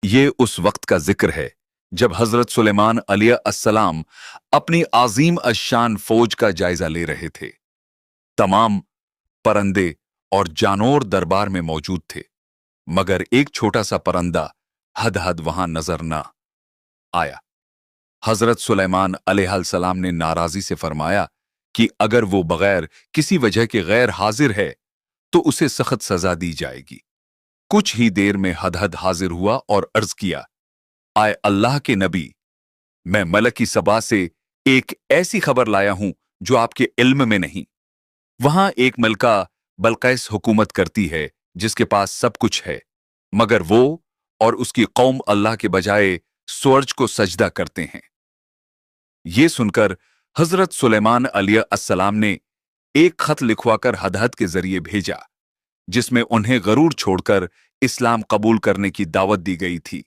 یہ اس وقت کا ذکر ہے جب حضرت سلیمان علیہ السلام اپنی عظیم الشان فوج کا جائزہ لے رہے تھے۔ تمام پرندے اور جانور دربار میں موجود تھے، مگر ایک چھوٹا سا پرندہ ہدہد وہاں نظر نہ آیا۔ حضرت سلیمان علیہ السلام نے ناراضی سے فرمایا کہ اگر وہ بغیر کسی وجہ کے غیر حاضر ہے تو اسے سخت سزا دی جائے گی۔ کچھ ہی دیر میں ہدہد حاضر ہوا اور عرض کیا، آئے اللہ کے نبی، میں ملکی سبا سے ایک ایسی خبر لایا ہوں جو آپ کے علم میں نہیں۔ وہاں ایک ملکہ بلقیس حکومت کرتی ہے جس کے پاس سب کچھ ہے، مگر وہ اور اس کی قوم اللہ کے بجائے سورج کو سجدہ کرتے ہیں۔ یہ سن کر حضرت سلیمان علیہ السلام نے ایک خط لکھوا کر ہدہد کے ذریعے بھیجا، جس میں انہیں غرور چھوڑ کر اسلام قبول کرنے کی دعوت دی گئی تھی۔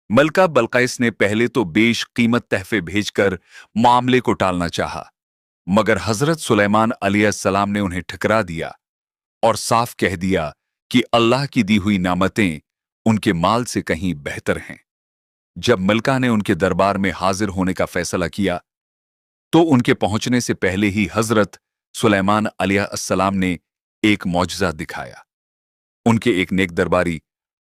ملکہ بلقیس نے پہلے تو بیش قیمت تحفے بھیج کر معاملے کو ٹالنا چاہا، مگر حضرت سلیمان علیہ السلام نے انہیں ٹھکرا دیا اور صاف کہہ دیا کہ اللہ کی دی ہوئی نعمتیں ان کے مال سے کہیں بہتر ہیں۔ جب ملکہ نے ان کے دربار میں حاضر ہونے کا فیصلہ کیا تو ان کے پہنچنے سے پہلے ہی حضرت سلیمان علیہ السلام نے ایک معجزہ دکھایا۔ ان کے ایک نیک درباری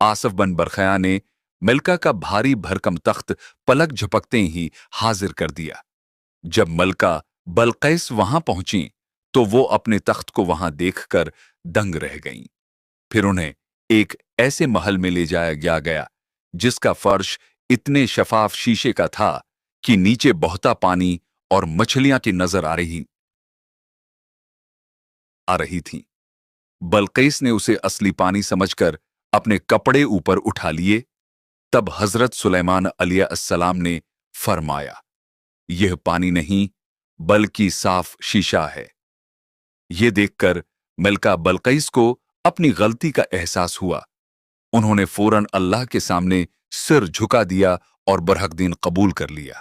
آصف بن برخیا نے ملکہ کا بھاری بھرکم تخت پلک جھپکتے ہی حاضر کر دیا۔ جب ملکہ بلقیس وہاں پہنچیں تو وہ اپنے تخت کو وہاں دیکھ کر دنگ رہ گئیں۔ پھر انہیں ایک ایسے محل میں لے جایا گیا جس کا فرش اتنے شفاف شیشے کا تھا کہ نیچے بہتا پانی اور مچھلیاں کی نظر آ رہی تھیں۔ بلقیس نے اسے اصلی پانی سمجھ کر اپنے کپڑے اوپر اٹھا لیے۔ تب حضرت سلیمان علیہ السلام نے فرمایا، یہ پانی نہیں بلکہ صاف شیشہ ہے۔ یہ دیکھ کر ملکہ بلقیس کو اپنی غلطی کا احساس ہوا۔ انہوں نے فوراً اللہ کے سامنے سر جھکا دیا اور برحق دین قبول کر لیا۔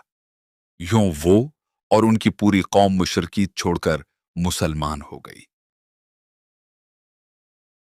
یوں وہ اور ان کی پوری قوم مشرکین چھوڑ کر مسلمان ہو گئی۔